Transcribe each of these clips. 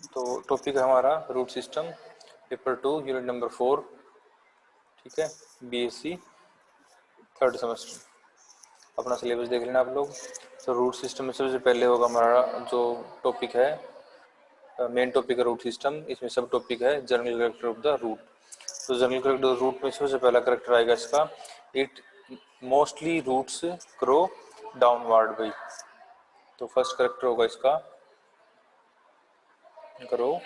तो टॉपिक है हमारा root system, paper 2 unit number 4, ठीक है, बीएससी थर्ड सेमेस्टर। अपना सिलेबस देख लेना आप लोग। तो रूट सिस्टम में सबसे पहले होगा हमारा जो टॉपिक है, मेन टॉपिक है रूट सिस्टम। इसमें सब टॉपिक है general character of the root. तो जनरल कैरेक्टर रूट में सबसे पहला कैरेक्टर आएगा इसका, it mostly roots grow downward by. तो फर्स्ट कैरेक्टर होगा इसका ग्रो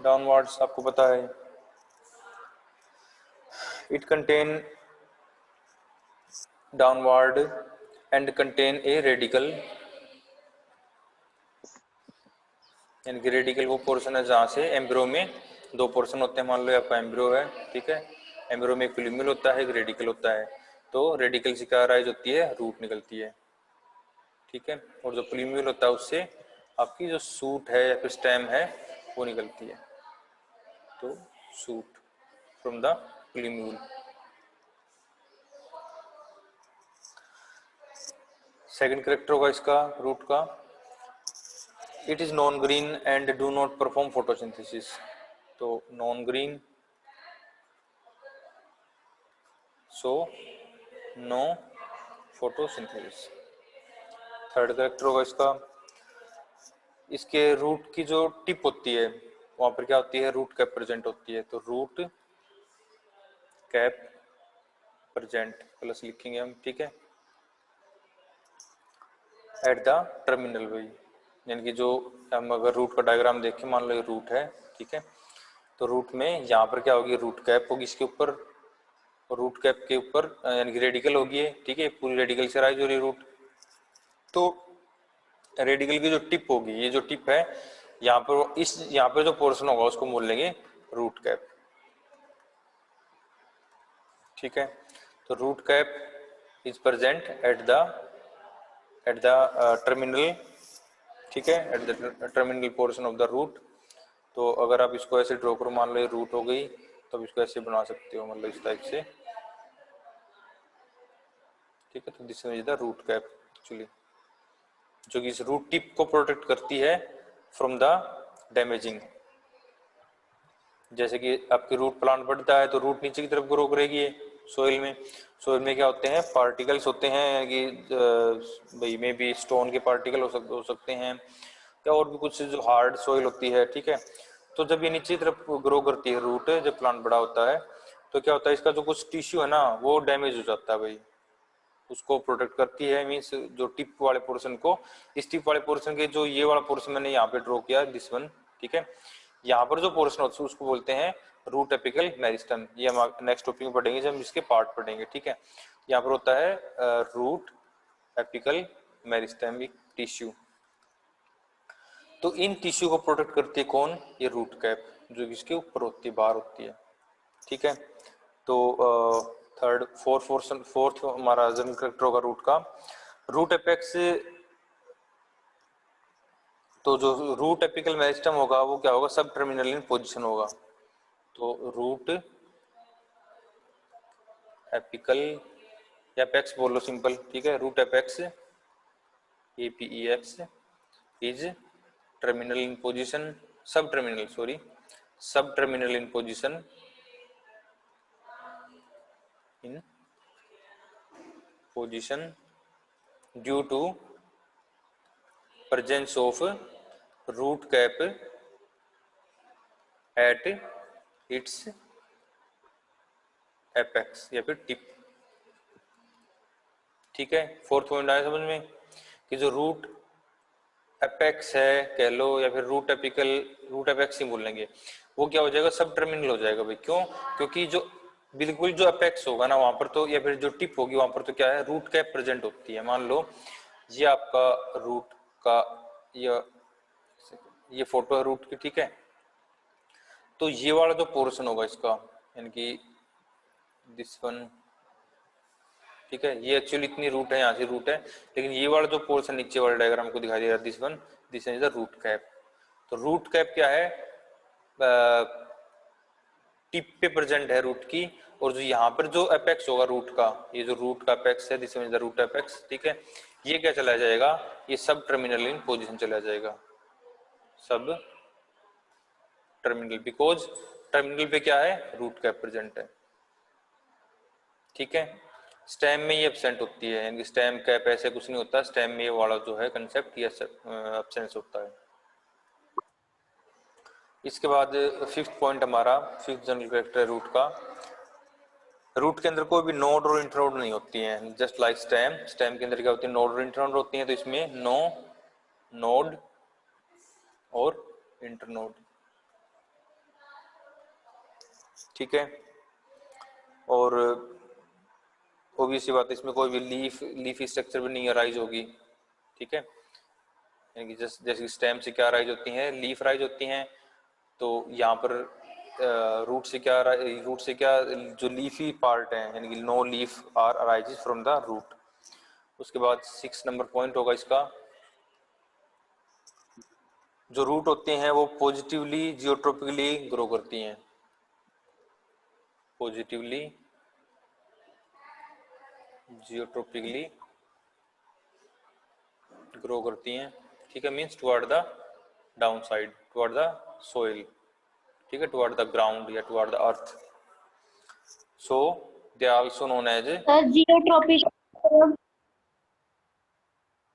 डाउनवर्ड्स। आपको पता है it contain downward and contain a radical, यानी कि रेडिकल वो पोर्शन है जहाँ से एम्ब्रो में दो पोर्शन होते हैं। मान लो आपका एम्ब्रो है, ठीक है, एम्ब्रो में एक प्लूमिल होता है, एक रेडिकल होता है। तो रेडिकल से क्या राइज होती है, रूट निकलती है, ठीक है, और जो प्लूमिल होता है उससे आपकी जो सूट है या फिर स्टेम है वो निकलती है। तो shoot from the plumule. Second character होगा इसका रूट का, it is non green and do not perform photosynthesis. तो non green, so no photosynthesis. Third character होगा इसका, इसके रूट की जो टिप होती है वहां पर क्या होती है, रूट कैप प्रेजेंट होती है। तो रूट कैप प्रेजेंट प्लस लिखेंगे हम, ठीक है, एट द टर्मिनल वे। यानी कि जो हम अगर रूट का डायग्राम देखें, मान लो ये रूट है, ठीक है, तो रूट में यहाँ पर क्या होगी, रूट कैप होगी इसके ऊपर, और रूट कैप के ऊपर यानी कि रेडिकल होगी, ठीक है, पूरी रेडिकल से राइज हो रही रूट। तो रेडिकल की जो टिप होगी, ये जो टिप है यहाँ पर, इस यहाँ पर जो पोर्शन होगा उसको बोल लेंगे रूट कैप, ठीक है। तो root cap is present at the terminal, ठीक है, at the terminal portion of the root. तो अगर आप इसको ऐसे ड्रॉ करो, मान लो ये रूट हो गई, तो आप इसको ऐसे बना सकते हो, मतलब इस टाइप से, ठीक है। तो this is the root cap actually, जो कि इस रूट टिप को प्रोटेक्ट करती है फ्रॉम द डैमेजिंग। जैसे कि आपकी रूट प्लांट बढ़ता है तो रूट नीचे की तरफ ग्रो करेगी सोइल में। सोइल में क्या होते हैं, पार्टिकल्स होते हैं कि भाई में भी स्टोन के पार्टिकल हो सकते हैं, या और भी कुछ जो हार्ड सोइल होती है, ठीक है। तो जब ये नीचे की तरफ ग्रो करती है रूट, जब प्लांट बड़ा होता है, तो क्या होता है, इसका जो कुछ टिश्यू है ना वो डैमेज हो जाता है भाई, उसको प्रोटेक्ट करती है। मीन्स जो टिप वाले पोर्शन को, इस टिप वाले पोर्शन के जो ये वाला पोर्शन मैंने यहाँ पे ड्रॉ किया, दिस वन, ठीक है, यहाँ पर जो पोर्शन होता है उसको बोलते हैं रूट एपिकल मेरिस्टम। ये हम नेक्स्ट टॉपिक में पढ़ेंगे जब हम इसके पार्ट पढ़ेंगे, ठीक है। यहाँ पर होता है रूट एपिकल मेरिस्टेमिक टिश्यू। तो इन टिश्यू को प्रोटेक्ट करती है कौन, ये रूट कैप, जो इसके ऊपर होती है, बाहर होती है, ठीक है। तो थर्ड फोर्थ हमारा जनरल कैरेक्टर होगा रूट का, रूट एपेक्स। तो जो रूट एपिकल मेरिस्टम होगा वो क्या होगा, सब टर्मिनल इन पोजीशन होगा। तो रूट एपिकल या एपेक्स बोलो सिंपल, ठीक है, root apex APEX is terminal in position, sub terminal, sorry, sub terminal in position in position due to presence of root cap at its apex या फिर tip, ठीक है। फोर्थ पॉइंट आया समझ में, कि जो रूट एपेक्स है कह लो या फिर रूट एपिकल, रूट एपेक्स ही बोल लेंगे, वो क्या हो जाएगा, सब टर्मिनल हो जाएगा भाई। क्यों, क्योंकि जो बिल्कुल जो एपेक्स होगा ना वहां पर तो, या फिर जो टिप होगी वहां पर तो क्या है, रूट कैप प्रेजेंट होती है। मान लो ये आपका रूट का ये फोटो है रूट की, ठीक है। तो ये वाला जो पोर्शन होगा इसका, यानी कि दिस वन, ठीक है, ये एक्चुअली इतनी रूट है, यहाँ से रूट है, लेकिन ये वाला जो पोर्शन नीचे वाले डायग्राम को दिखाई दे रहा है, this one, this is the root cap. तो रूट कैप क्या है, टिप पे प्रेजेंट है रूट की, और जो यहाँ पर जो एपेक्स होगा रूट का, ये जो रूट का एपेक्स है, this is the root apex, ठीक है, ये क्या चला जाएगा, ये सब टर्मिनल इन पोजीशन चला जाएगा, सब टर्मिनल, बिकॉज टर्मिनल पे क्या है, रूट कैप प्रेजेंट है। ठीक है, स्टेम में ये एब्सेंट होती है, यानी स्टेम कैप ऐसे कुछ नहीं होता, स्टेम में ये वाला जो है कंसेप्ट ये एब्सेंस होता है। इसके बाद फिफ्थ पॉइंट हमारा, फिफ्थ जनरल कैरेक्टर रूट का, रूट के अंदर कोई भी नोड और इंटरनोड नहीं होती हैं, जस्ट लाइक स्टेम, स्टेम के अंदर क्या होती है, नोड और इंटरनोड होती हैं, तो इसमें नो नोड और इंटरनोड। ठीक है, और ऑब्वियस बात है इसमें कोई भी लीफी स्ट्रक्चर भी नहीं अराइज होगी। ठीक है, यानी कि जैसे स्टेम से क्या अराइज होती हैं, लीफ अराइज होती हैं, तो यहाँ पर रूट से क्या जो लीफी पार्ट है, यानी कि no leaf are arises from the root. उसके बाद 6 नंबर पॉइंट होगा इसका, जो रूट होते हैं वो पॉजिटिवली जियोट्रोपिकली ग्रो करती हैं, पॉजिटिवली जियोट्रोपिकली ग्रो करती हैं। ठीक है, means toward the down side, toward the soil, ठीक है, टुवर्ड द ग्राउंड या toward the earth. So they are also known as, geotropic,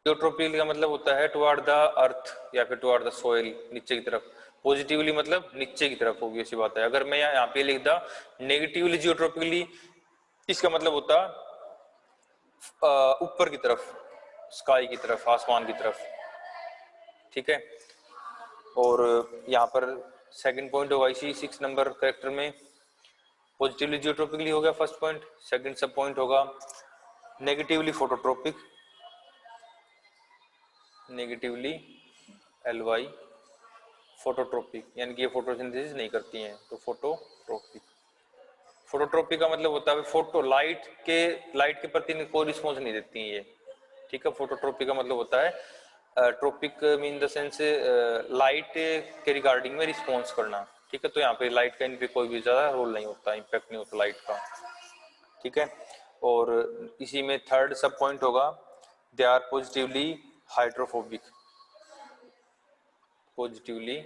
geotropically का मतलब होता है टुवर्ड द अर्थ या फिर टुवर्ड द सोइल, नीचे की तरफ। पॉजिटिवली मतलब नीचे की तरफ, होगी ऐसी बात है। अगर मैं यहाँ पे लिख दा नेगेटिवली जियोट्रोपिकली, इसका मतलब होता ऊपर की तरफ, स्काई की तरफ, आसमान की तरफ। ठीक है, और यहाँ पर सेकंड पॉइंट होगा इसी 6 नंबर कैरेक्टर में, पॉजिटिवली जियोट्रोपिकली हो गया फर्स्ट पॉइंट। सेकंड सब पॉइंट होगा negatively phototropic, negatively LY phototropic, यानी कि ये फोटोसिंथेसिस नहीं करती हैं, तो फोटोट्रोपिक। फोटोट्रोपिक का मतलब होता है फोटो, लाइट के प्रति कोई रिस्पॉन्स नहीं देती हैं ये। ठीक है, फोटोट्रोपिक का मतलब होता है trophic mean the sense light के रिगार्डिंग में रिस्पॉन्स करना। ठीक है, तो यहाँ पे लाइट का इन पे कोई भी ज्यादा रोल नहीं होता, इम्पैक्ट नहीं होता लाइट का। ठीक है, और इसी में थर्ड सब पॉइंट होगा, they are positively hydrophobic, positively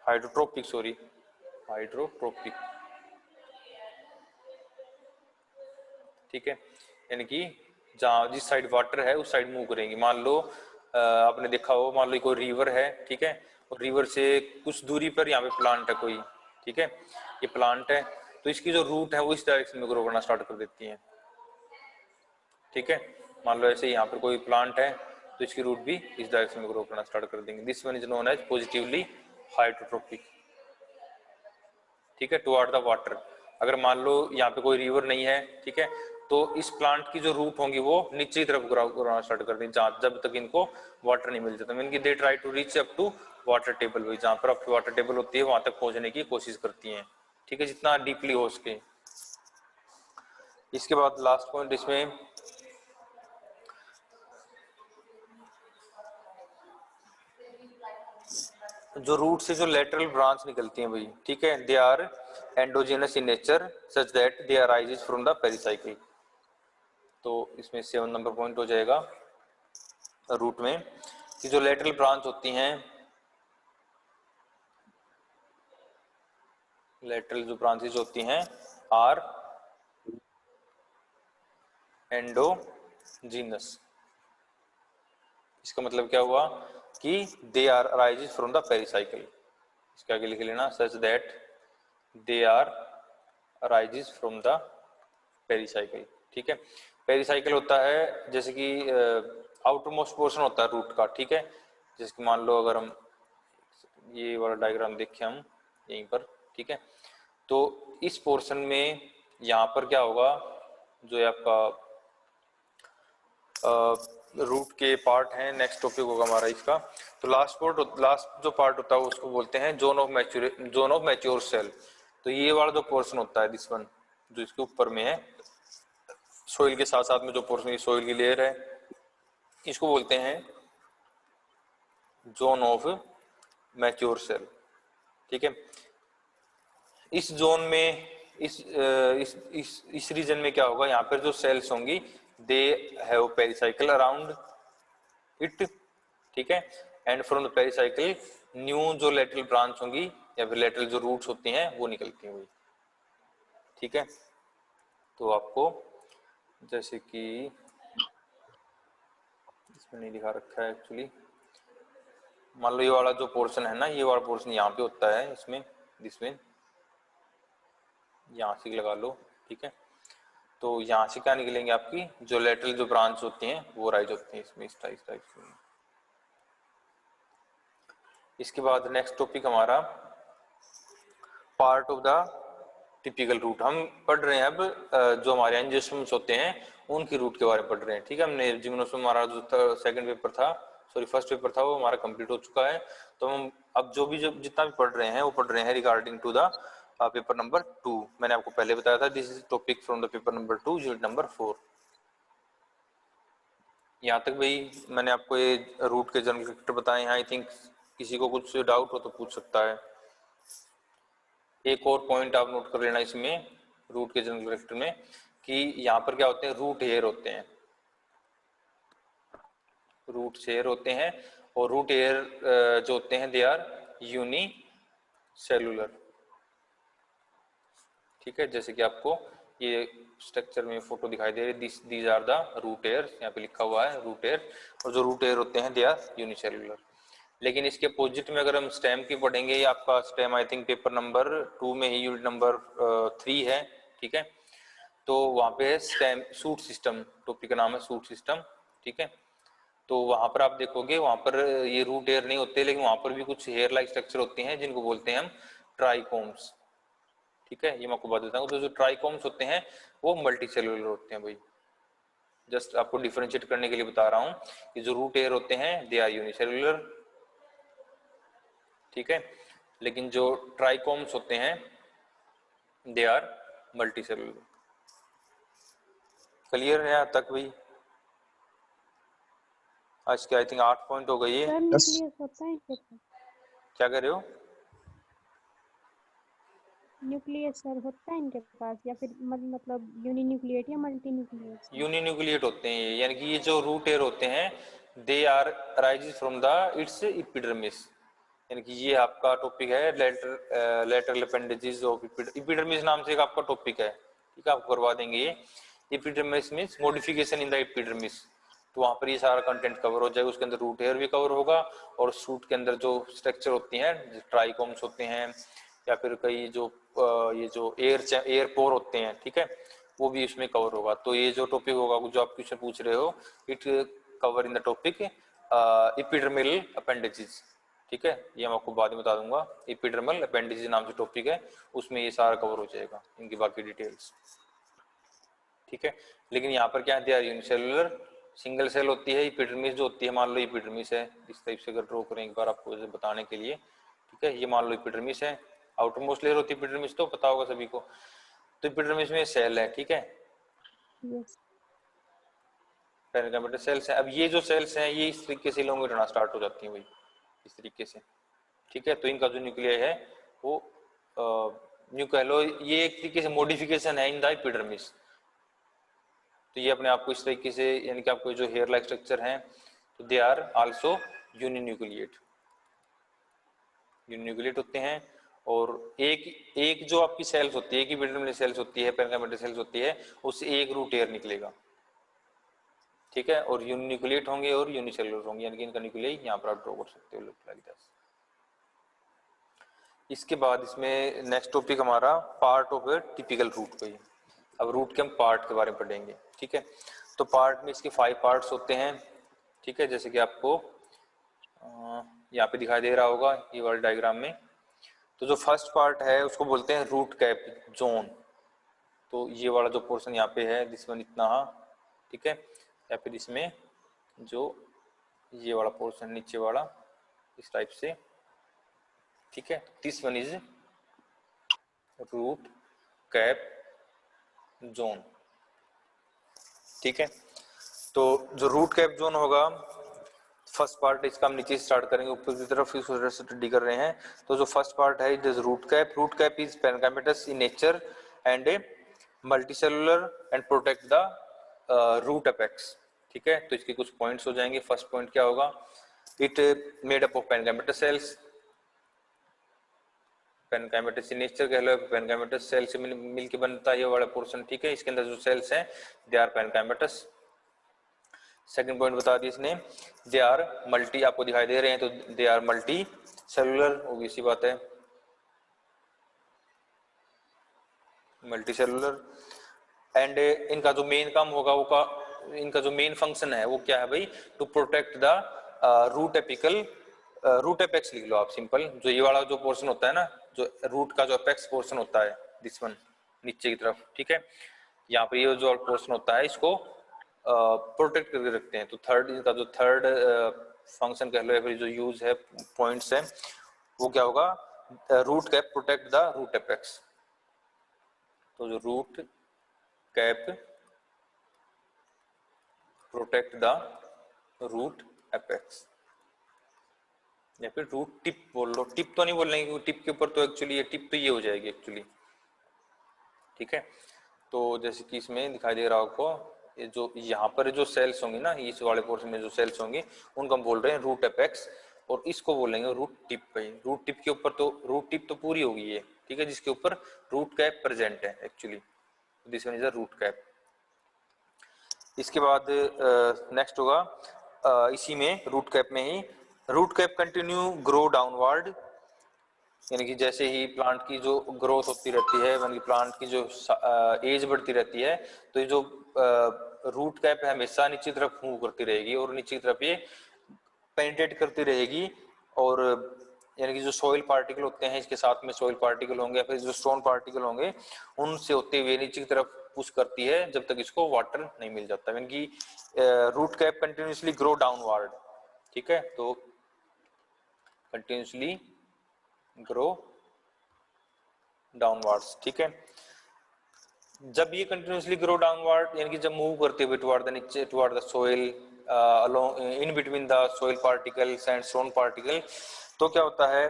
hydrotropic, sorry hydrotropic. ठीक है, यानी कि जहाँ जिस साइड वाटर है उस साइड मूव करेंगी। मान लो आपने देखा हो, मान लो कोई रिवर है, ठीक है, और रिवर से कुछ दूरी पर यहाँ पे प्लांट है कोई, ठीक है, ये प्लांट है, तो इसकी जो रूट है वो इस डायरेक्शन में ग्रो करना स्टार्ट कर देती है। ठीक है, मान लो ऐसे यहाँ पर कोई प्लांट है तो इसकी रूट भी इस डायरेक्शन में ग्रो करना स्टार्ट कर देंगे। This one is known as positively hydrotropic. ठीक है, टुवर्ड द वाटर। अगर मान लो यहाँ पे कोई रिवर नहीं है, ठीक है, तो इस प्लांट की जो रूट होंगी वो नीचे की तरफ ग्रो करना स्टार्ट कर देंगे, जब तक इनको वाटर नहीं मिल जाता। मीन की they try to reach up to water table, वही जहाँ पर आपकी वाटर टेबल होती है वहां तक पहुंचने की कोशिश करती हैं। ठीक है, जितना डीपली हो सके। इसके बाद लास्ट पॉइंट इसमें, जो रूट से जो लेटरल ब्रांच निकलती हैं भाई, ठीक है, they are endogenous in nature such that they arises from the pericycle. तो इसमें 7 नंबर पॉइंट हो जाएगा रूट में, कि जो लेटरल ब्रांच होती हैं, लेटरल जो ब्रांचेज होती हैं आर एंडोजीनस। इसका मतलब क्या हुआ कि they are arises from the pericycle. इसके आगे लिख लेना such that they are arises from the pericycle. ठीक है, पेरिसाइकिल होता है जैसे कि आउटर मोस्ट पोर्शन होता है रूट का। ठीक है, जैसे कि मान लो अगर हम ये वाला डायग्राम देखें हम यहीं पर, ठीक है, तो इस पोर्शन में यहाँ पर क्या होगा, जो है आपका रूट के पार्ट हैं, नेक्स्ट टॉपिक होगा हमारा इसका। तो लास्ट जो पार्ट होता है उसको बोलते हैं जोन ऑफ मैच्योर सेल। तो ये वाला जो पोर्शन होता है, दिस वन जो इसके ऊपर में है, सोइल के साथ साथ में जो पोर्शन सोइल की लेयर है, इसको बोलते हैं जोन ऑफ मैच्योर सेल। ठीक है, इस जोन में इस रीजन में क्या होगा, यहाँ पर जो सेल्स होंगी they have pericycle around it, ठीक है, and from the pericycle new जो लेटरल ब्रांच होंगी या फिर लेटरल जो रूट्स होती हैं वो निकलती हैं, ठीक है। तो आपको जैसे कि इसमें नहीं दिखा रखा है एक्चुअली, मान लो ये वाला जो पोर्शन है ना, ये वाला पोर्शन यहाँ पे होता है, इसमें यहाँ से लगा लो, ठीक है। तो यहाँ से क्या निकलेंगे, आपकी जो लेटरल जो ब्रांच होती हैं वो राइज होती हैं इसमें, इस टाइप से। इसके बाद नेक्स्ट टॉपिक हमारा part of the typical root. हम पढ़ रहे हैं अब जो हमारे एंजियोस्पर्म्स होते हैं उनकी रूट के बारे में पढ़ रहे हैं, ठीक है। हमने जिम्नोस्पर्म हमारा जो सेकंड पेपर था, सॉरी फर्स्ट पेपर था, वो हमारा कंप्लीट हो चुका है। तो हम अब जो जितना भी पढ़ रहे हैं वो पढ़ रहे हैं regarding to the paper number 2। मैंने आपको पहले बताया था this is topic from the paper number 2 unit number 4। यहाँ तक भाई मैंने आपको ये रूट के जनरल कैरेक्टर बताए हैं। आई थिंक किसी को कुछ डाउट हो तो पूछ सकता है। एक और पॉइंट आप नोट कर लेना इसमें रूट के जनरल कैरेक्टर में कि यहाँ पर क्या होते हैं, रूट हेयर होते हैं, रूट हेयर होते हैं, और रूट हेयर जो होते हैं दे आर यूनी सेलुलर, ठीक है। जैसे कि आपको ये स्ट्रक्चर में फोटो दिखाई दे रही है, these are the root hair, यहाँ पे लिखा हुआ है रूट हेयर, और जो रूट हेयर होते हैं दे आर यूनिसेलुलर। लेकिन इसके अपोजिट में अगर हम स्टेम की पढ़ेंगे, ये आपका stem I think paper number 2 में ही यूनिट नंबर 3 है, ठीक है। तो वहाँ पे है स्टेम सूट सिस्टम, टॉपिक का नाम है सूट सिस्टम, ठीक है। तो वहाँ पर आप देखोगे वहाँ पर ये रूट हेयर नहीं होते, लेकिन वहाँ पर भी कुछ हेयर लाइक स्ट्रक्चर होते हैं जिनको बोलते हैं हम ट्राइकोम्स, ठीक है। ये मैं आपको बता देता हूँ। तो जो ट्राइकोम्स होते हैं वो मल्टी सेलुलर होते हैं भाई, जस्ट आपको डिफरेंशिएट करने के लिए बता रहा हूँ कि जो रूट हेयर होते हैं दे आर यूनिसेलुलर, ठीक है, लेकिन जो ट्राइकोम्स होते हैं they are multicellular. Clear है यहाँ तक भाई? आज के आई थिंक 8 पॉइंट हो गई है। सर न्यूक्लियस होता है इनके पास? क्या कर रहे हो? न्यूक्लियस सर होता है इनके पास या फिर मतलब यूनिन्यूक्लिएट या मल्टी न्यूक्लिएट? यूनिन्यूक्लिएट होते हैं ये, यानी कि ये जो रूट हेयर होते हैं they are rises from the its epidermis, यानी कि ये आपका टॉपिक है लेटरल अपेंडेजेस ऑफ एपिडर्मिस नाम से एक आपका टॉपिक है, ठीक है, आपको करवा देंगे ये। Epidermis means modification in the epidermis, तो वहाँ पर ये सारा कंटेंट कवर हो जाएगा। उसके अंदर रूट हेयर भी कवर होगा, और सूट के अंदर जो स्ट्रक्चर होती हैं ट्राइकोम्स होते हैं, या फिर कई जो ये जो एयर पोर होते हैं, ठीक है, वो भी इसमें कवर होगा। तो ये जो टॉपिक होगा जो आप क्वेश्चन पूछ रहे हो, it cover in the topic epidermal appendages, ठीक है। ये मैं आपको बाद में बता दूंगा, एपिडर्मल अपेंडेजेस नाम से टॉपिक है, उसमें ये सारा कवर हो जाएगा, इनकी बाकी डिटेल्स, ठीक है। लेकिन यहाँ पर क्या है, यूनिसेलुलर सिंगल सेल होती है। एपिडर्मिस जो होती है, मान लो एपिडर्मिस है, इस टाइप से अगर ड्रॉ करें एक बार आपको बताने के लिए, ठीक है। ये मान लो एपिडर्मिस है, आउटर मोस्ट लेयर होती है एपिडर्मिस, तो पता होगा सभी को। तो एपिडर्मिस में सेल है, ठीक है, पेरिकार्पेटस सेल्स है। अब ये जो सेल्स हैं ये इस तरीके से इलोंगेट होना स्टार्ट हो जाती हैं भाई, इस तरीके से, ठीक है। तो इनका जो न्यूक्लियर है वो न्यू कह लो, ये एक तरीके से मॉडिफिकेशन है इन द एपिडर्मिस। तो ये अपने आप को इस तरीके से, यानी कि आपको जो हेयर लाइक स्ट्रक्चर हैं तो they are also uninucleate, uninucleate होते हैं। और एक जो आपकी सेल्स होती है, एक एपिडर्मल सेल्स होती है, पेरिकार्पेटल सेल्स होती है, उससे एक रूट हेयर निकलेगा, ठीक है। और यूनिन्यूक्लिएट होंगे और यूनिसेलुलर होंगे, यानी कि इनका न्यूक्लियस यहाँ पर आप ड्रॉ कर सकते हो लाइक दिस। इसके बाद इसमें नेक्स्ट टॉपिक हमारा part of a typical root का ही। अब रूट के हम पार्ट के बारे में पढ़ेंगे, ठीक है। तो पार्ट में इसके 5 पार्ट्स होते हैं, ठीक है, जैसे कि आपको यहाँ पे दिखाई दे रहा होगा ये वाले डायग्राम में। तो जो फर्स्ट पार्ट है उसको बोलते हैं रूट कैप जोन। तो ये वाला जो पोर्शन यहाँ पे है दिस वन इतना, ठीक है, या फिर इसमें जो ये वाला पोर्शन नीचे वाला इस टाइप से, ठीक है। This one is root cap zone, ठीक है। तो जो रूट कैप जोन होगा, फर्स्ट पार्ट इसका हम नीचे स्टार्ट करेंगे, ऊपर की तरफ स्टडी कर रहे हैं। तो जो फर्स्ट पार्ट है it is root cap. Root cap is parenchymatous in nature and multicellular and protect the root apex. ठीक है, तो इसके कुछ पॉइंट्स हो जाएंगे। फर्स्ट पॉइंट क्या होगा, it made up of parenchymatous cells. Parenchymatous in nature कह लो, पेनकाइमेटस सेल से मिलके बनता है ये वाला पोर्शन। ठीक है, इसके अंदर जो सेल्स हैं दे आर पेनकाइमेटस। सेकंड पॉइंट बता दी इसने, दे आर मल्टी, आपको दिखाई दे रहे हैं तो they are multicellular, obvious सी बात है, मल्टी सेलुलर। एंड इनका जो मेन काम होगा वो इनका जो मेन फंक्शन है वो क्या है भाई, to protect the root apical, root apex लिख लो आप सिंपल, जो ये वाला जो पोर्शन होता है ना, जो रूट का जो एपेक्स पोर्शन होता है, दिस वन नीचे की तरफ। ठीक है, यहाँ पे ये जो पोर्शन होता है इसको प्रोटेक्ट करके रखते हैं। तो थर्ड, इनका जो थर्ड फंक्शन कह लो या फिर जो यूज है, पॉइंट्स है, वो क्या होगा, root cap protect the root apex. तो जो root cap protect the root apex, या फिर रूट टिप बोल लो, टिप तो नहीं बोलेंगे क्योंकि टिप के ऊपर तो एक्चुअली ये टिप तो ये हो जाएगी एक्चुअली। ठीक है, तो जैसे कि इसमें दिखाई दे रहा आपको, ये जो यहाँ पर जो सेल्स होंगी ना, इस वाले पोर्शन में जो सेल्स होंगी उनको हम बोल रहे हैं रूट एपेक्स, और इसको बोलेंगे रूट टिप भाई। रूट टिप के ऊपर तो रूट टिप तो पूरी होगी ये, ठीक है, जिसके ऊपर रूट कैप प्रेजेंट है actually, this one is a root cap. इसके बाद नेक्स्ट होगा इसी में रूट कैप में ही, root cap continue grow downward, यानी कि जैसे ही प्लांट की जो ग्रोथ होती रहती है, यानी कि प्लांट की जो एज बढ़ती रहती है, तो ये जो रूट कैप है हमेशा नीचे की तरफ मूव करती रहेगी और नीचे की तरफ ये पेनिट्रेट करती रहेगी, और यानी कि जो सॉइल पार्टिकल होते हैं इसके साथ में सॉइल पार्टिकल होंगे या फिर जो स्टोन पार्टिकल होंगे उनसे होते हुए नीचे की तरफ पुश करती है जब तक इसको वाटर नहीं मिल जाता, यानी कि root cap continuously grow downward. ठीक है, तो कंटिन्यूसली ग्रो डाउनवर्ड्स। ठीक है, जब ये कंटिन्यूसली ग्रो डाउनवर्ड यानी कि जब मूव करते हुए टुवर्ड द नीचे, toward the soil, along in between the soil particles and stone particle, तो क्या होता है,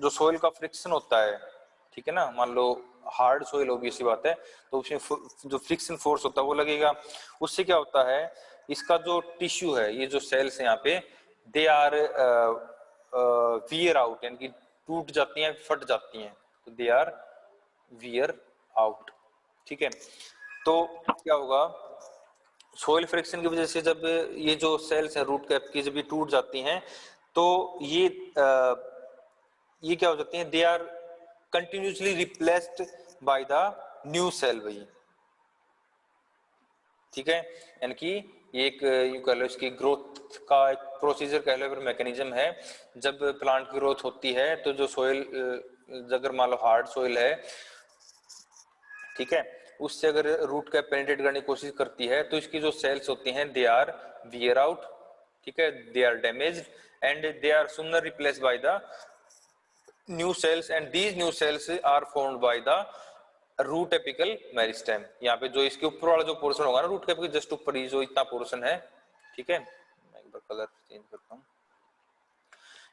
जो सोइल का फ्रिक्शन होता है, ठीक है ना, मान लो हार्ड सोइल होगी, इसी बात है, तो उसमें जो फ्रिक्शन फोर्स होता है वो लगेगा। उससे क्या होता है, इसका जो टिश्यू है, ये जो सेल्स है यहाँ पे, दे आर वियर आउट, यानी कि टूट जाती हैं, फट जाती हैं, तो दे आर वियर आउट। ठीक है, तो क्या होगा, सोइल फ्रिक्शन की वजह से जब ये जो सेल्स है रूट कैप की जब ये टूट जाती हैं, तो ये क्या हो जाती हैं, they are continuously replaced by the new cell भाई। ठीक है, यानी कि ये एक यू कह लो इसकी ग्रोथ का एक प्रोसीजर कह लो, फिर मैकेनिज्म है। जब प्लांट की ग्रोथ होती है तो जो सोइल, अगर मान लो हार्ड सोइल है, ठीक है, उससे अगर रूट कैप पेनिट्रेट करने की कोशिश करती है तो इसकी जो सेल्स होती हैं दे आर वियर आउट, ठीक है, they are damaged and they are sooner replaced by the new cells, and these new cells are formed by the root apical meristem. यहाँ पे जो इसके ऊपर वाला जो पोर्शन होगा ना रूट कैप के जस्ट ऊपर, ये जो इतना पोर्शन है, ठीक है, मैं एक बार कलर चेंज करता हूँ,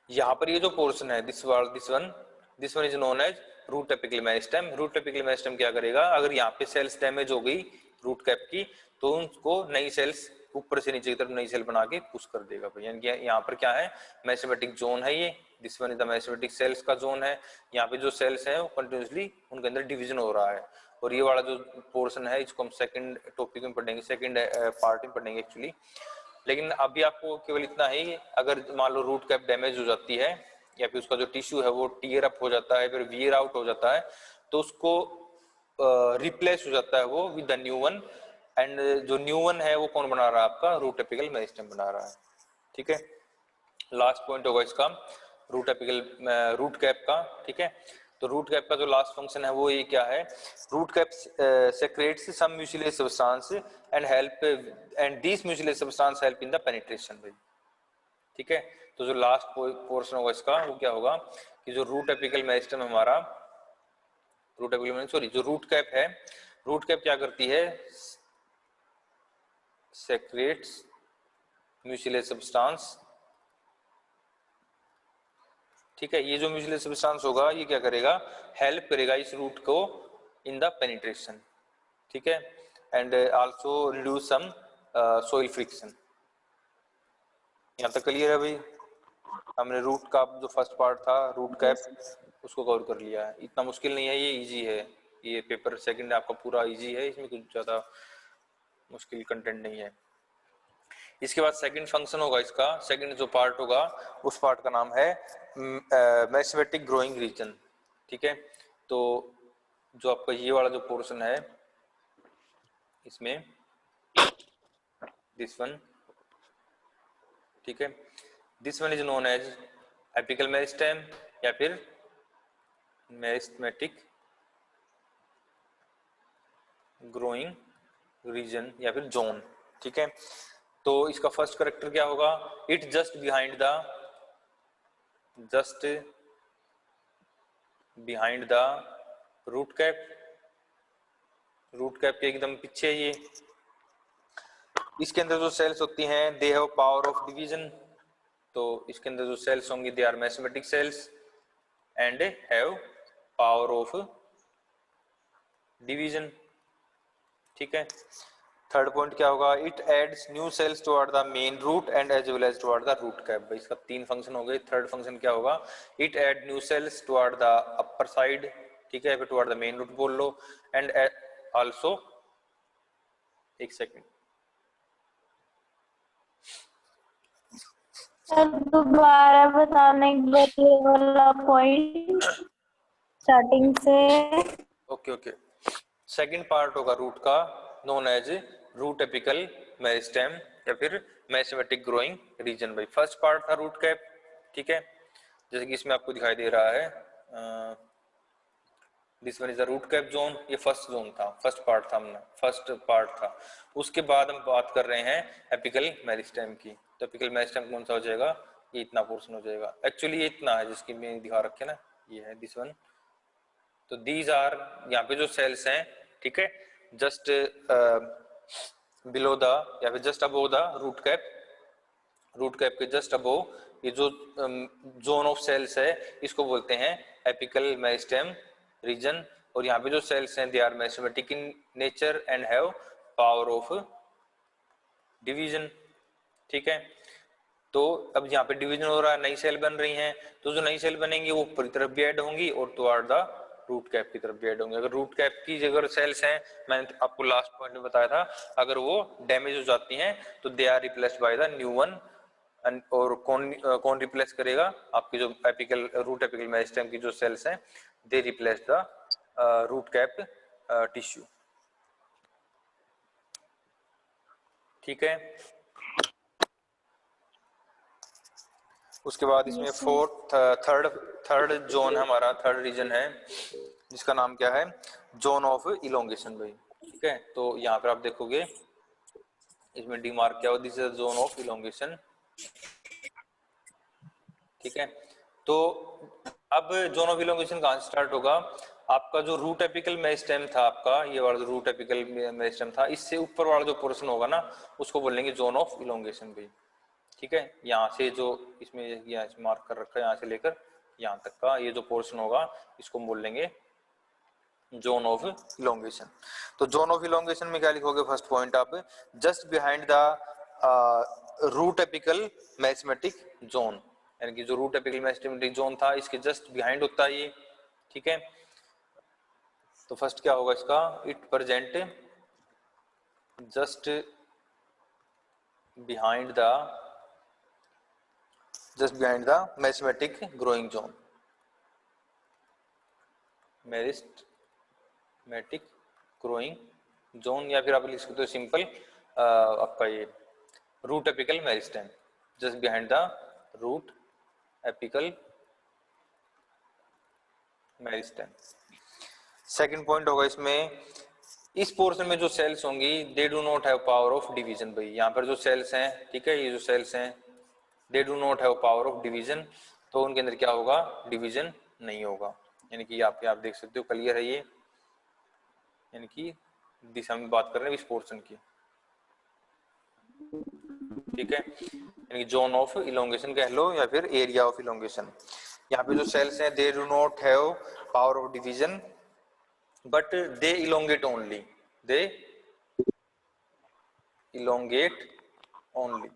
यहाँ पर ये जो पोर्शन है this one is known as root apical meristem. Root apical meristem क्या करेगा, अगर यहाँ पे सेल्स डैमेज हो गई रूट कैप की, तो उनको नई सेल्स ऊपर से नीचे की तरफ नई सेल बना के पुश कर देगा। यानी कि यहाँ पर क्या है, मेसोमेटिक जोन है ये, this one is the meristematic cells का जोन है। यहाँ पे जो सेल्स हैं वो कंटिन्यूसली उनके अंदर डिवीजन हो रहा है, और ये वाला जो पोर्शन है इसको हम सेकंड टॉपिक में पढ़ेंगे, सेकंड पार्ट में पढ़ेंगे एक्चुअली। लेकिन अभी आपको केवल इतना ही, अगर मान लो रूट कैप डैमेज हो जाती है या फिर उसका जो टिश्यू है वो टीयर अप हो जाता है, फिर वियर आउट हो जाता है, तो उसको रिप्लेस हो जाता है वो with the new one, and जो न्यू वन है वो कौन बना रहा है, आपका रूट एपिकल मेरिस्टेम बना रहा है। ठीक है, लास्ट पॉइंट होगा इसका रूट एपिकल रूट कैप का। ठीक है, तो रूट कैप का जो लास्ट फंक्शन है वो ये क्या है, root cap secretes some mucilage substance and help, and this mucilage substance help in the penetration भाई। ठीक है, तो जो लास्ट पोर्शन होगा इसका वो क्या होगा, कि जो रूट एपिकल मेरिस्टेम हमारा, रूट एपिकल सॉरी जो रूट कैप है, रूट कैप क्या करती है, सेक्रेट्स म्यूसिलेज सब्सटेंस। ठीक है, ये जो म्यूसिलेज सब्सटेंस होगा ये क्या करेगा, हेल्प करेगा इस रूट को इन द पेनिट्रेशन, ठीक है, and also reduce some soil friction. यहाँ तक क्लियर है भाई? हमने रूट का जो फर्स्ट पार्ट था रूट कैप यस उसको कवर कर लिया है। इतना मुश्किल नहीं है, ये इजी है, ये पेपर सेकंड आपका पूरा इजी है, इसमें कुछ ज़्यादा मुश्किल कंटेंट नहीं है। इसके बाद सेकंड फंक्शन होगा इसका, सेकंड जो पार्ट होगा उस पार्ट का नाम है मैथमेटिक ग्रोइंग रीजन, ठीक है। तो जो आपका ये वाला जो पोर्शन है इसमें दिस वन, ठीक है, this one is known as apical meristem या फिर मेरिस्टेमेटिक ग्रोइंग रीजन या फिर जोन, ठीक है। तो इसका फर्स्ट कैरेक्टर क्या होगा? It just behind the root cap, root cap के एकदम पीछे ये। इसके अंदर जो सेल्स होती हैं they have power of division, तो इसके अंदर जो सेल्स होंगी they are mathematic cells and have power of division, ठीक है। थर्ड पॉइंट क्या होगा? It adds new cells toward the main root and as well as toward the root cap. भाई इसका तीन फंक्शन हो गए। थर्ड फंक्शन क्या होगा? It add new cells toward the upper side, ठीक है, फिर टुवर्ड द मेन रूट बोल लो, एंड आल्सो, एक सेकंड, सर दोबारा बताने वाला पॉइंट स्टार्टिंग से। ओके, सेकंड पार्ट होगा रूट का known as root apical meristem या फिर मैथमेटिक ग्रोइंग रीजन। भाई फर्स्ट पार्ट था रूट कैप, ठीक है, जैसे कि इसमें आपको दिखाई दे रहा है this one is the root cap zone, ये फर्स्ट जोन था, फर्स्ट पार्ट था, हमने फर्स्ट पार्ट था। उसके बाद हम बात कर रहे हैं एपिकल मेरिस्टेम की। तो एपिकल मेरिस्टेम कौन सा हो जाएगा? ये इतना पोर्शन हो जाएगा। एक्चुअली ये इतना है जिसकी मैं दिखा रखे ना, ये है दिस वन। तो दीज आर, यहाँ पे जो सेल्स हैं, ठीक है, जस्ट बिलो द या फिर just above the root cap, root cap के जस्ट अबो ये जो जोन ऑफ सेल्स है इसको बोलते हैं एपिकल मेरिस्टेम रीजन। और यहाँ पे जो सेल्स हैं they are mathematic in nature and have power of division, ठीक है। तो अब यहाँ पे डिवीजन हो रहा है, नई सेल बन रही हैं, तो जो नई सेल बनेंगी वो ऊपर की तरफ भी ऐड होंगी और टुवर्ड द रूट कैप की तरफ भी ऐड होंगे। अगर रूट कैप की अगर सेल्स हैं, मैंने आपको लास्ट पॉइंट में बताया था, अगर वो डैमेज हो जाती हैं तो they are replaced by the new one. और कौन रिप्लेस करेगा? आपकी जो एपिकल रूट एपिकल मेरिस्टेम की जो सेल्स हैं they replace the root cap tissue, ठीक है। उसके बाद इसमें थर्ड जोन हमारा, थर्ड रीजन है जिसका नाम क्या है? Zone of elongation. भाई ठीक है, तो यहाँ पर आप देखोगे इसमें डी मार्क क्या हो, this is zone of elongation, ठीक है। तो अब जोन ऑफ इलोंगेशन कहाँ से स्टार्ट होगा? आपका जो रूट एपिकल मेरिस्टेम था, आपका ये वाला जो रूट एपिकल मेरिस्टेम था, इससे ऊपर वाला जो पोर्शन होगा ना उसको बोलेंगे जोन ऑफ इलोंगेशन भाई, ठीक है। यहाँ से जो इसमें यहाँ मार्क कर रखा है, यहाँ से लेकर यहाँ तक का ये जो पोर्शन होगा इसको बोल लेंगे जोन ऑफ इलोंगेशन। तो जोन ऑफ इलोंगेशन में क्या लिखोगे? फर्स्ट पॉइंट आप, just behind the root apical mathematic zone, यानी कि जो रूट एपिकल मैथमेटिक जोन था इसके जस्ट बिहाइंड होता है ये, ठीक है। तो फर्स्ट क्या होगा इसका? It present just behind the mathematic growing zone, mathematic growing zone, या फिर आप लिख सकते हो सिंपल आपका ये root apical meristem, just behind the root apical meristem. Second point होगा इसमें, इस पोर्शन में जो सेल्स होंगी they do not have power of division. भाई यहाँ पर जो सेल्स हैं, ठीक है, ये जो सेल्स हैं दे do not have power of division, तो उनके अंदर क्या होगा? डिवीजन नहीं होगा, यानी कि आप देख सकते हो क्लियर है ये, यानी कि दिशा में बात कर रहे हैं इस पोर्शन की, ठीक है, यानी जोन ऑफ इलोंगेशन कह लो या फिर एरिया ऑफ इलोंगेशन। यहाँ पे जो सेल्स हैं दे do not have power of division, but they elongate only, they elongate only,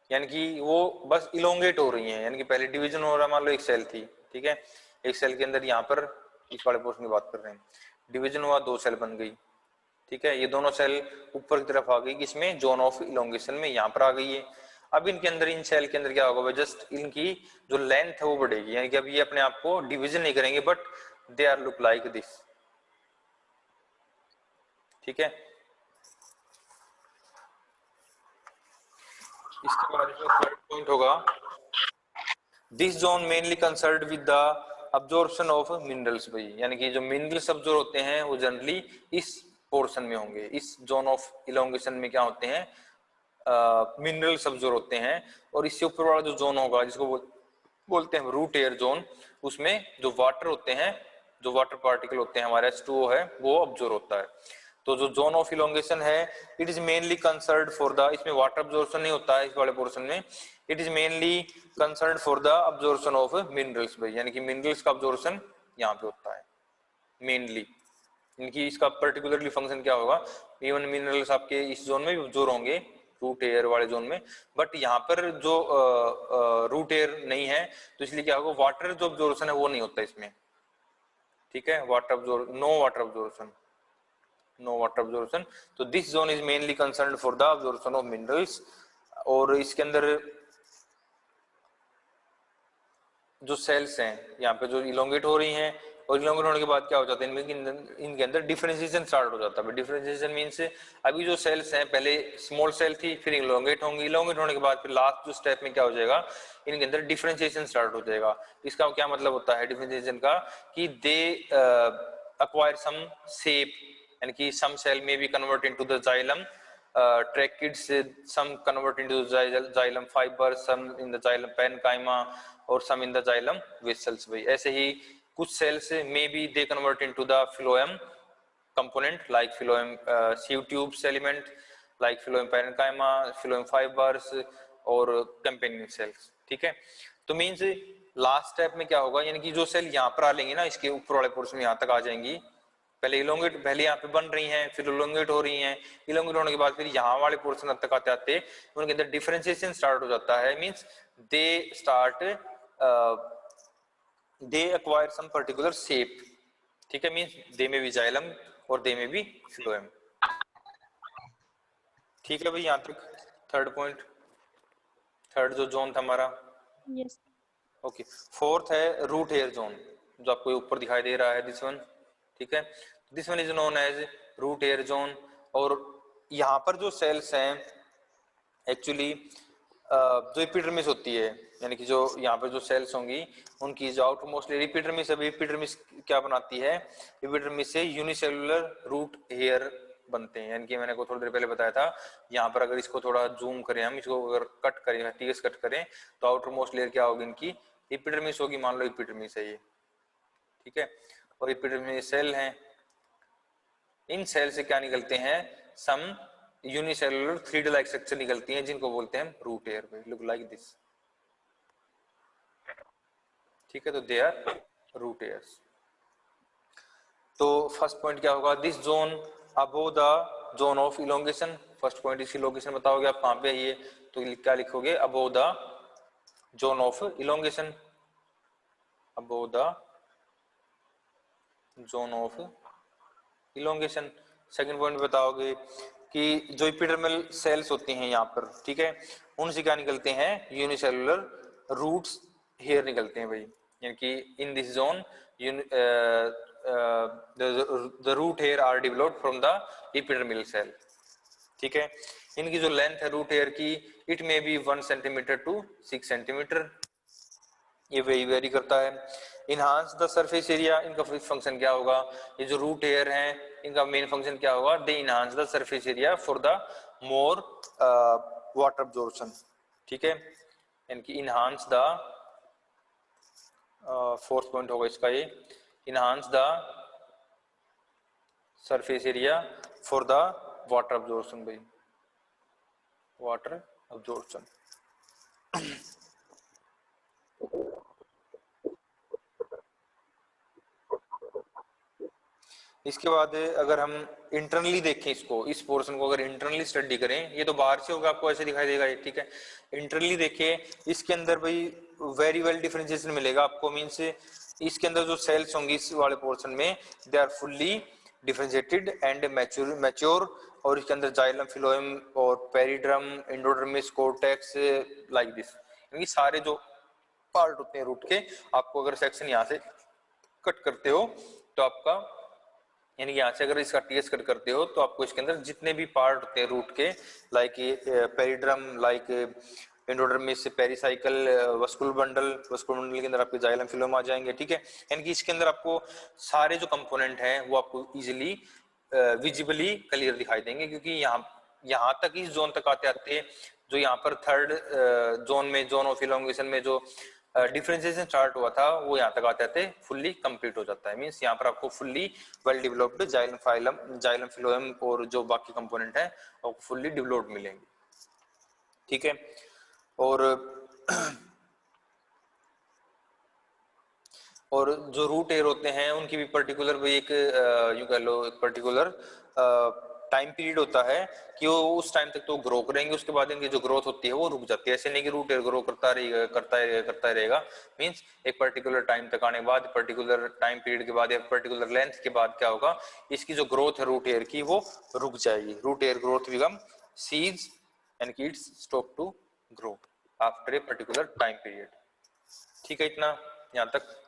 यानी कि वो बस इलोंगेट हो रही हैं, यानी कि पहले डिवीजन हो रहा है, मान लो एक सेल थी, ठीक है, एक सेल के अंदर यहाँ पर इस वाले पोर्शन की बात कर रहे हैं, डिवीजन हुआ, दो सेल बन गई, ठीक है, ये दोनों सेल ऊपर की तरफ आ गई, किसमें, जोन ऑफ इलोंगेशन में, यहाँ पर आ गई है। अब इनके अंदर, इन सेल के अंदर क्या होगा, जस्ट इनकी जो लेंथ है वो बढ़ेगी, यानी कि अब ये अपने आप को डिवीजन नहीं करेंगे, but they are look like this, ठीक है। इसके बाद इसमें थर्ड पॉइंट होगा, this zone mainly concerned with the absorption of minerals भाई, यानी कि जो मिनरल्स अब्जॉर्ब होते हैं वो जनरली इस पोर्शन में होंगे, इस जोन ऑफ इलोंगेशन में क्या होते हैं, मिनरल्स अब्जॉर्ब होते हैं, और इससे ऊपर वाला जो जोन होगा जिसको बोलते हैं रूट एयर जोन, उसमें जो वाटर होते हैं, जो वाटर पार्टिकल होते हैं हमारे H2O है वो अब्जॉर्ब होता है। तो जो जोन ऑफ इलोंगेशन है it is mainly concerned for the, इसमें वाटर अब्जॉर्प्शन नहीं होता है इस वाले पोर्शन में, it is mainly concerned for the absorption of minerals भाई, यानी कि मिनरल्स का अब्जॉर्प्शन यहाँ पे होता है मेनली, इनकी इसका पर्टिकुलरली फंक्शन क्या होगा, इवन मिनरल्स आपके इस जोन में भी अब्जॉर्ब होंगे रूट एयर वाले जोन में, बट यहाँ पर जो रूट एयर नहीं है तो इसलिए क्या होगा, वाटर जो अब्जॉर्प्शन है वो नहीं होता इसमें, ठीक है, water absorb, no water absorption, no water absorption. तो this zone is mainly concerned for the absorption of minerals, और इसके अंदर जो सेल्स हैं यहाँ पे जो इलोंगेट हो रही हैं, और इलोंगेट होने के बाद क्या हो जाता है, इनके अंदर डिफरेंशिएशन स्टार्ट हो जाता है। डिफरेंशिएशन मींस अभी जो सेल्स हैं पहले स्मॉल सेल थी, फिर इलोंगेट होंगी, इलोंगेट होने के बाद फिर लास्ट जो स्टेप में क्या हो जाएगा, इनके अंदर डिफरेंशिएशन स्टार्ट हो जाएगा। इसका क्या मतलब होता है डिफरेंशिएशन का, कि दे acquire some shape, यानी कि some cell may be convert into the xylem tracheids, some convert into xylem fibers, some in the xylem parenchyma और some in the xylem vessels भाई। ऐसे ही कुछ cells may be they convert into the phloem component like phloem sieve tubes element like phloem parenchyma, phloem fibers और companion cells, ठीक है। तो means last step में क्या होगा, यानी कि जो सेल यहाँ पर आ लेंगी ना, इसके ऊपर वाले पोर्शन में यहाँ तक आ जाएंगी, पहले इलोंगेट, पहले यहाँ पे बन रही हैं, फिर इलोंगेट हो रही हैं, इलोंगेट होने के बाद फिर यहाँ वाले पोर्शन तक आते आते उनके अंदर डिफरेंशिएशन स्टार्ट हो जाता है, means they start they acquire some particular shape, ठीक है, मींस दे में बी जाइलम और दे में बी फ्लोएम, ठीक है भाई। यहाँ तक थर्ड पॉइंट, थर्ड जो जोन था हमारा, यस ओके। फोर्थ है रूट हेयर जोन, जो आपको ऊपर दिखाई दे रहा है, दिस वन, ठीक है, this one is known as root hair zone. और यहाँ पर जो सेल्स हैं एक्चुअली जो एपिडर्मिस होती है, यानी कि जो यहाँ पर जो सेल्स होंगी उनकी जो आउट मोस्टली एपिडर्मिस, अभी एपिडर्मिस क्या बनाती है, एपिडर्मिस से यूनिसेलुलर रूट हेयर बनते हैं, यानी कि मैंने को थोड़ी देर पहले बताया था, यहाँ पर अगर इसको थोड़ा जूम करें, हम इसको अगर कट करें, टीएस कट करें, तो आउटर मोस्ट लेयर क्या होगी, इनकी एपिडर्मिस होगी, मान लो एपिडर्मिस है ये, ठीक है, और एपिडर्मिस सेल हैं, इन सेल से क्या निकलते हैं, some unicellular thread like structure निकलती हैं, जिनको बोलते हैं root hair, look like this, ठीक है, तो दे आर रूट हेयर्स। तो फर्स्ट पॉइंट क्या होगा, this zone above the zone of elongation, first point इसकी लोकेशन बताओगे आप कहाँ पे है ये, तो क्या लिखोगे, above the zone of elongation, above the zone of elongation. Second point बताओगे कि जो एपिडर्मल सेल्स होती हैं यहाँ पर, ठीक है, उनसे क्या निकलते हैं, यूनिसेलुलर रूट्स हेयर निकलते हैं भाई, यानी कि in this zone the root hair are developed from the epidermal cell, ठीक है। इनकी जो लेंथ है रूट हेयर की, it may be 1 centimetre to 6 centimetre, ये वेरी करता है। इनहांस द सरफेस एरिया, इनका फंक्शन क्या होगा, ये जो रूट हेयर हैं इनका मेन फंक्शन क्या होगा, they enhance the surface area for the more water absorption, ठीक है, इनकी इनहांस द, फोर्थ पॉइंट होगा इसका ये, enhance the surface area for the water absorption भाई, वाटर अब्जॉर्प्शन। इसके बाद अगर हम इंटरनली देखें इसको, इस पोर्शन को अगर इंटरनली स्टडी करें, ये तो बाहर से होगा, आपको ऐसे दिखाई देगा ये, ठीक है। इंटरनली देखें, इसके अंदर भाई वेरी वेल डिफरेंशिएशन मिलेगा आपको, मीन्स इसके अंदर जो सेल्स होंगी इस वाले पोर्शन में, they are fully differentiated and mature, और इसके अंदर जाइलम, फिलोएम और periderm, endodermis, cortex, like this, यानी सारे जो पार्ट होते हैं रूट के, आपको अगर सेक्शन यहाँ से कट करते हो तो आपका, यानी यहाँ से अगर इसका टीएस कट करते हो तो आपको इसके अंदर जितने भी पार्ट होते हैं रूट के, like periderm, like endodermis, pericycle, vascular bundle के अंदर आपके जाइलम, फिलोम आ जाएंगे, ठीक है। यानी कि इसके अंदर आपको सारे जो कंपोनेंट हैं वो आपको इजिली विजिबली क्लियर दिखाई देंगे, क्योंकि यहाँ तक इस जोन तक आते आते जो यहाँ पर थर्ड जोन में, जोन ऑफ इलोंगेशन में जो डिफरेंशिएशन स्टार्ट हुआ था, वो यहाँ तक आते आते फुल्ली कंप्लीट हो जाता है। मींस यहाँ पर आपको fully well developed xylem, phylum, xylem, phloem और जो बाकी कंपोनेंट है वो फुल्ली डेवलप्ड मिलेंगे, ठीक है। और जो रूट एयर होते हैं उनकी भी पर्टिकुलर भी एक यूं कह लो पर्टिकुलर टाइम पीरियड होता है कि वो उस टाइम तक तो ग्रो करेंगे, उसके बाद इनकी जो ग्रोथ होती है वो रुक जाती है। ऐसे नहीं कि रूट एयर ग्रो करता ही रहेगा, मींस एक पर्टिकुलर टाइम तक आने के बाद, पर्टिकुलर टाइम पीरियड के बाद या पर्टिकुलर लेंथ के बाद क्या होगा, इसकी जो ग्रोथ है रूट एयर की वो रुक जाएगी। Root hair growth become cease and kids stop to grow after a particular time period, ठीक है। इतना यहाँ तक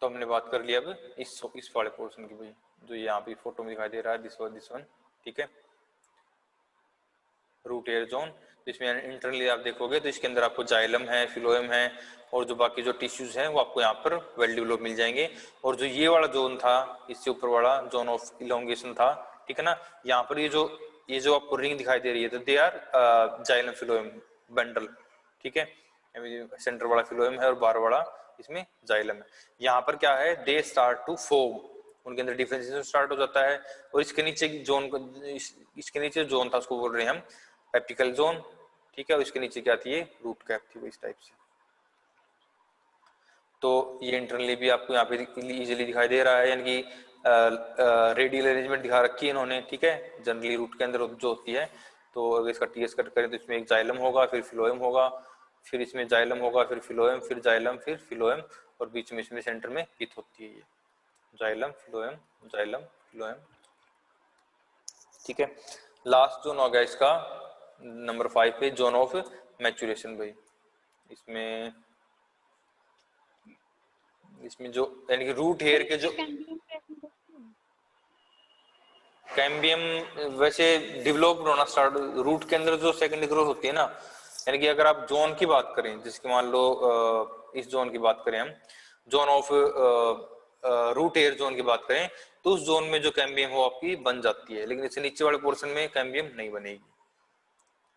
तो हमने बात कर लिया। अब इस वाले पोर्शन की भाई, जो यहाँ पे फोटो में दिखाई दे रहा है, दिस वन, ठीक है, रूट एयर जोन। इसमें इंटरनली आप देखोगे तो इसके अंदर आपको जाइलम है, फिलोएम है और जो बाकी जो टिश्यूज हैं वो आपको यहाँ पर वेल डेवलप मिल जाएंगे। और जो ये वाला जोन था, इससे ऊपर वाला जोन ऑफ इलोंगेशन था, ठीक है ना, यहाँ पर ये जो आपको रिंग दिखाई दे रही है तो they are xylem phloem bundle, ठीक है। सेंटर वाला फिलोएम है और बाहर वाला इसमें जाइलम है। यहाँ पर क्या है, दे स्टार्ट टू फॉर्म, उनके अंदर डिफरेंशिएशन स्टार्ट हो जाता है। और इसके नीचे जोन, इसके नीचे जोन था उसको बोल रहे हैं हम एपिकल जोन, ठीक है। और इसके नीचे क्या थी, ये रूट कैप थी इस टाइप से। तो ये इंटरनली भी आपको यहाँ पे इजीली दिखाई दे रहा है, यानी कि रेडियल अरेंजमेंट दिखा रखी है इन्होंने, ठीक है, जनरली रूट के अंदर जो होती है। तो अगर इसका टीएस कट करें तो इसमें एक जाइलम होगा, फिर फिलोएम होगा, फिर इसमें जाइलम होगा, फिर फिलोएम, फिर जाइलम, फिर फिलोएम, और बीच में इसमें सेंटर में पिथ होती है, ये जाइलम, फिलोएम, जाइलम, फिलोएम, ठीक है। लास्ट जोन हो गया इसका नंबर 5 पे, जोन ऑफ मैच्योरेशन भाई। इसमें जो यानी कि रूट हेयर के जो कैम्बियम वैसे डेवलप होना स्टार्ट, रूट के अंदर जो सेकेंडरी ग्रोथ होती है ना, यानी कि अगर आप जोन की बात करें, जिसके मान लो इस जोन की बात करें हम, zone of root hair zone की बात करें, तो उस जोन में जो कैम्बियम हो आपकी बन जाती है, लेकिन इससे नीचे वाले पोर्शन में कैम्बियम नहीं बनेगी,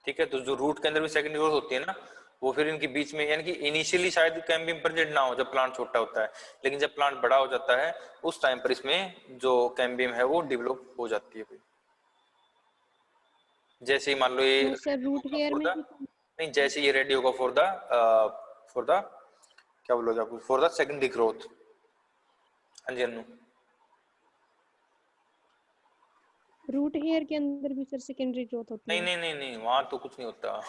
ठीक है। तो जो रूट के अंदर भी सेकेंडरी ग्रोथ होती है ना, वो फिर इनके बीच में, यानी कि इनिशियली शायद कैम्बियम प्रेजेंट ना हो जब प्लांट छोटा होता है, लेकिन जब प्लांट बड़ा हो जाता है उस टाइम पर इसमें जो कैम्बियम है वो डेवलप हो जाती है भाई। जैसे ही मान लो ये सर रूट हेयर में नहीं, जैसे ये रेडी होगा फॉर द क्या बोलोगे आप, फॉर द सेकेंडरी ग्रोथ। हाँ जी अनु, रूट हेयर के अंदर भी सर सेकेंडरी ग्रोथ होती है? नहीं, वहां तो कुछ नहीं होता।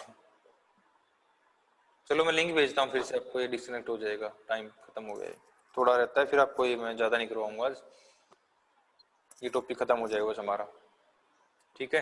चलो मैं लिंक भेजता हूँ फिर से आपको, ये डिस्कनेक्ट हो जाएगा, टाइम खत्म हो गया है, थोड़ा रहता है, फिर आपको ये मैं ज्यादा नहीं करवाऊंगा आज, ये टॉपिक खत्म हो जाएगा बस हमारा, ठीक है।